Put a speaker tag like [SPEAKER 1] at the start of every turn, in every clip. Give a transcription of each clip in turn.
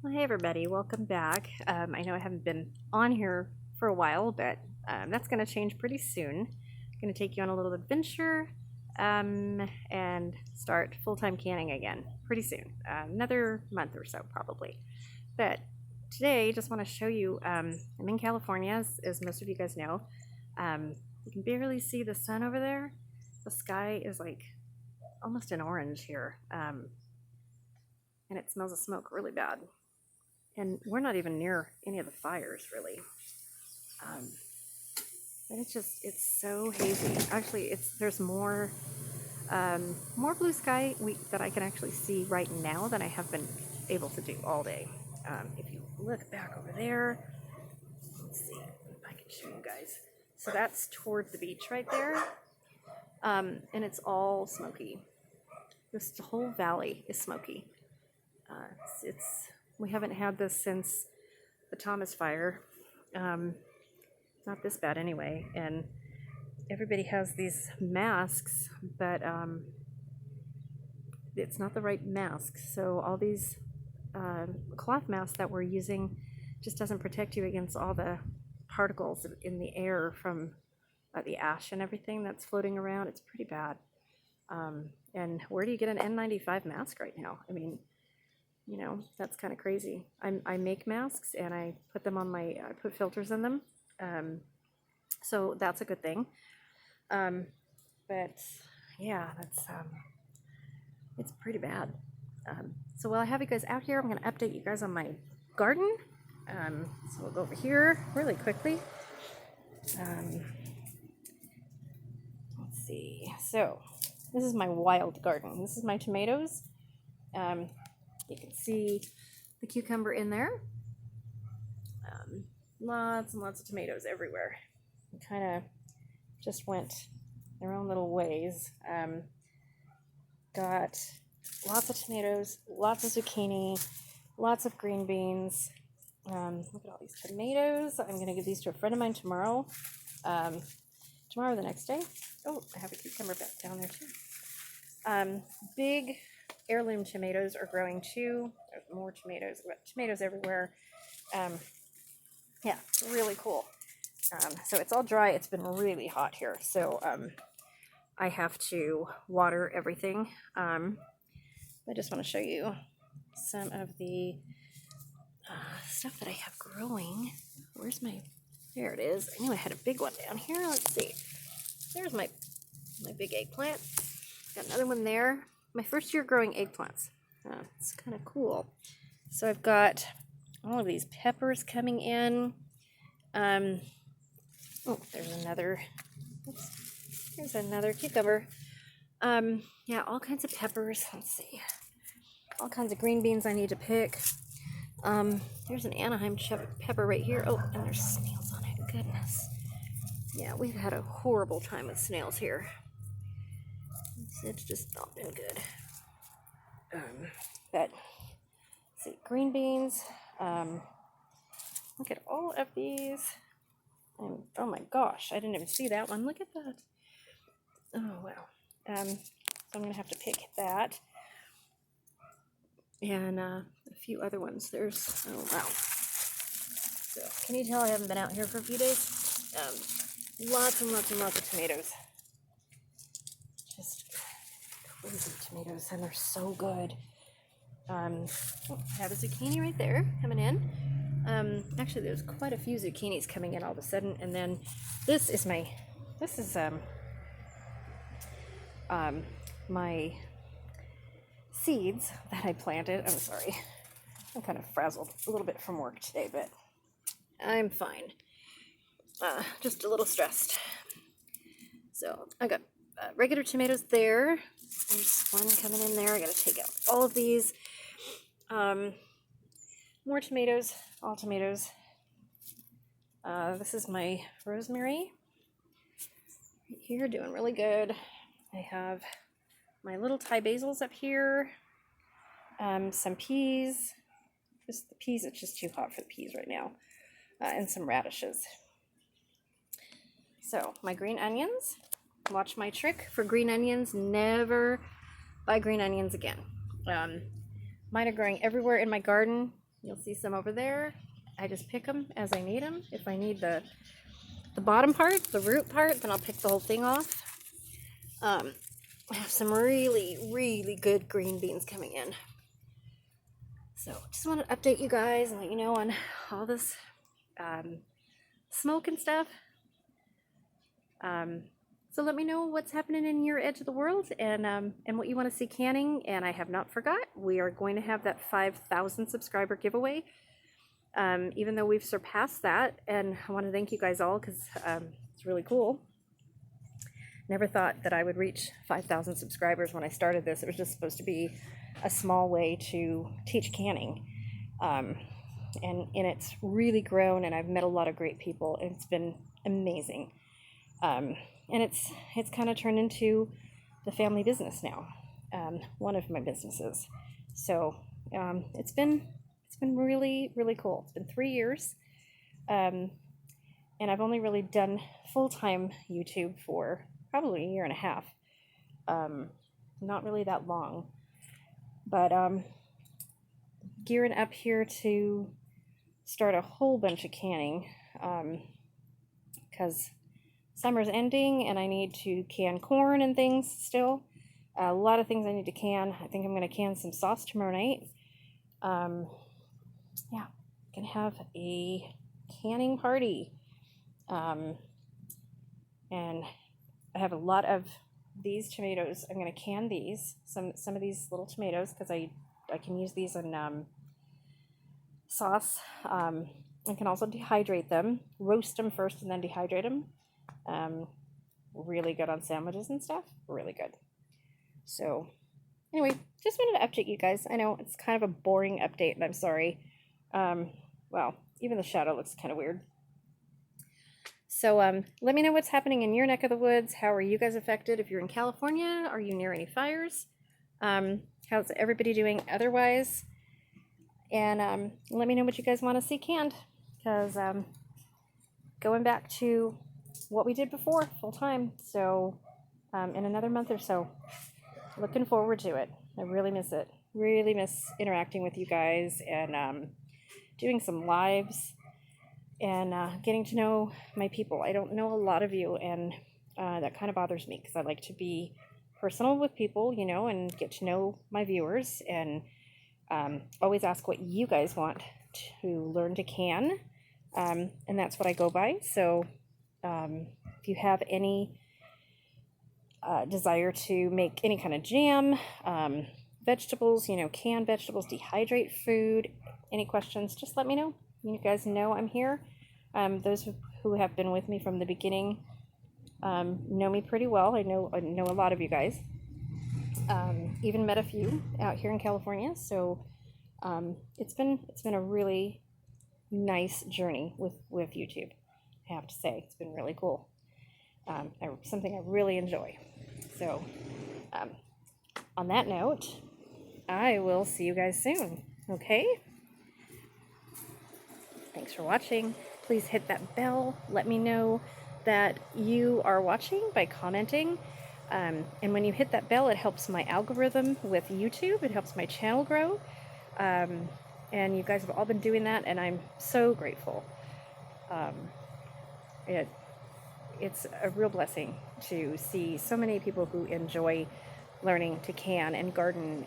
[SPEAKER 1] Well, hey everybody, welcome back. I know I haven't been on here for a while, but that's going to change pretty soon. I'm going to take you on a little adventure and start full-time canning again pretty soon. Another month or so, probably. But today, just want to show you, I'm in California, as most of you guys know. You can barely see the sun over there. The sky is like almost an orange here, and it smells of smoke really bad. And we're not even near any of the fires, really. But it's so hazy. Actually, there's more blue sky that I can actually see right now than I have been able to do all day. If you look back over there, let's see if I can show you guys. So that's toward the beach right there, and it's all smoky. This whole valley is smoky. We haven't had this since the Thomas fire. Not this bad anyway, and everybody has these masks, but it's not the right mask. So all these cloth masks that we're using just doesn't protect you against all the particles in the air from the ash and everything that's floating around. It's pretty bad. And where do you get an N95 mask right now? I mean, you know, that's kind of crazy. I make masks and I put them on I put filters in them. So that's a good thing. But yeah, it's pretty bad. So while I have you guys out here, I'm going to update you guys on my garden. So we'll go over here really quickly. Let's see. So this is my wild garden. This is my tomatoes. You can see the cucumber in there. Lots and lots of tomatoes everywhere. Kind of just went their own little ways. Got lots of tomatoes, lots of zucchini, lots of green beans. Look at all these tomatoes. I'm going to give these to a friend of mine tomorrow. Tomorrow or the next day. Oh, I have a cucumber back down there too. Big heirloom tomatoes are growing too. There's more tomatoes. We've got tomatoes everywhere. Yeah, really cool. So it's all dry. It's been really hot here, so I have to water everything. I just want to show you some of the stuff that I have growing. There it is. I knew I had a big one down here. Let's see. There's my big eggplant. Got another one there. My first year growing eggplants. It's kind of cool. So I've got all of these peppers coming in. Oh, there's another. Oops, there's another cucumber. Yeah, all kinds of peppers. Let's see. All kinds of green beans I need to pick. There's an Anaheim pepper right here. Oh, and there's snails on it. Goodness. Yeah, we've had a horrible time with snails here. It's just not been good. But see, green beans. Look at all of these. And oh my gosh, I didn't even see that one. Look at that. Oh wow. So I'm gonna have to pick that. And a few other ones. Oh wow. So can you tell I haven't been out here for a few days? Lots and lots and lots of tomatoes. Just crazy tomatoes, and they're so good. I have a zucchini right there coming in. Actually, there's quite a few zucchinis coming in all of a sudden, and then this is my seeds that I planted. I'm sorry, I'm kind of frazzled a little bit from work today, but I'm fine. Just a little stressed. So I got regular tomatoes there. There's one coming in there. I gotta take out all of these. More tomatoes, all tomatoes. This is my rosemary right here, doing really good. I have my little Thai basils up here. Some peas. Just the peas, it's just too hot for the peas right now. And some radishes. So my green onions. Watch my trick for green onions. Never buy green onions again. Mine are growing everywhere in my garden. You'll see some over there. I just pick them as I need them. If I need the bottom part, the root part, then I'll pick the whole thing off. I have some really, really good green beans coming in. So just want to update you guys and let you know on all this smoke and stuff. So let me know what's happening in your edge of the world and what you want to see canning. And I have not forgot, we are going to have that 5,000 subscriber giveaway. Even though we've surpassed that, and I want to thank you guys all because it's really cool. Never thought that I would reach 5,000 subscribers when I started this. It was just supposed to be a small way to teach canning. And it's really grown, and I've met a lot of great people, and it's been amazing. And it's kind of turned into the family business now, one of my businesses. So it's been really, really cool. It's been 3 years, and I've only really done full-time YouTube for probably a year and a half. Not really that long, but gearing up here to start a whole bunch of canning, because summer's ending and I need to can corn and things still. A lot of things I need to can. I think I'm going to can some sauce tomorrow night. Yeah, gonna have a canning party. And I have a lot of these tomatoes. I'm gonna can these, some of these little tomatoes, because I can use these in sauce. I can also dehydrate them, roast them first and then dehydrate them. Really good on sandwiches and stuff, really good. So anyway, just wanted to update you guys. I know it's kind of a boring update and I'm sorry. Well, even the shadow looks kind of weird. So let me know what's happening in your neck of the woods. How are you guys affected? If you're in California, are you near any fires? How's everybody doing otherwise? And let me know what you guys want to see canned, because going back to what we did before full time, so in another month or so. Looking forward to it. I really miss it. Really miss interacting with you guys and doing some lives and getting to know my people. I don't know a lot of you, and that kind of bothers me because I like to be personal with people, you know, and get to know my viewers, and always ask what you guys want to learn to can, and that's what I go by. So if you have any desire to make any kind of jam, vegetables, you know, canned vegetables, dehydrate food, any questions, just let me know. You guys know I'm here. Those who have been with me from the beginning know me pretty well. I know a lot of you guys. Even met a few out here in California. So it's been a really nice journey with YouTube. I have to say, it's been really cool. Something I really enjoy. So on that note, I will see you guys soon. Okay? Thanks for watching. Please hit that bell. Let me know that you are watching by commenting. And when you hit that bell, it helps my algorithm with YouTube. It helps my channel grow. And you guys have all been doing that, and I'm so grateful. It's a real blessing to see so many people who enjoy learning to can and garden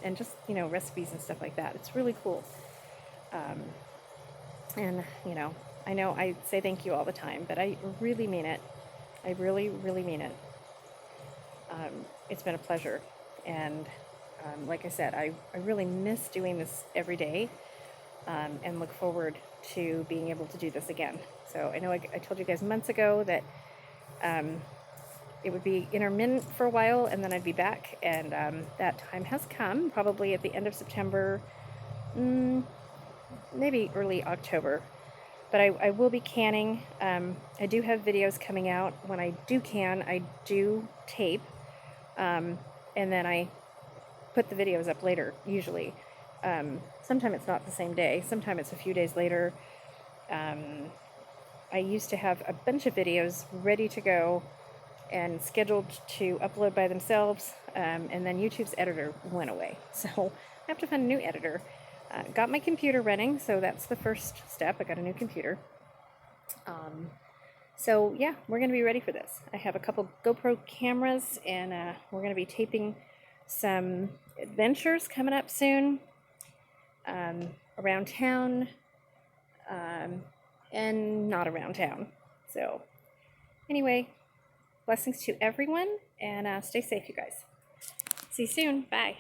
[SPEAKER 1] and just, you know, recipes and stuff like that. It's really cool. And, you know I say thank you all the time, but I really mean it. I really, really mean it. It's been a pleasure. And like I said, I really miss doing this every day, and look forward to being able to do this again. So I know I told you guys months ago that it would be intermittent for a while and then I'd be back, and that time has come, probably at the end of September, maybe early October. But I will be canning. I do have videos coming out. When I do can, I do tape, and then I put the videos up later, usually. Sometimes it's not the same day. Sometimes it's a few days later. I used to have a bunch of videos ready to go and scheduled to upload by themselves, and then YouTube's editor went away. So I have to find a new editor. Got my computer running, so that's the first step. I got a new computer. So yeah, we're going to be ready for this. I have a couple GoPro cameras, and we're going to be taping some adventures coming up soon around town and not around town. So anyway, blessings to everyone, and stay safe, you guys. See you soon. Bye.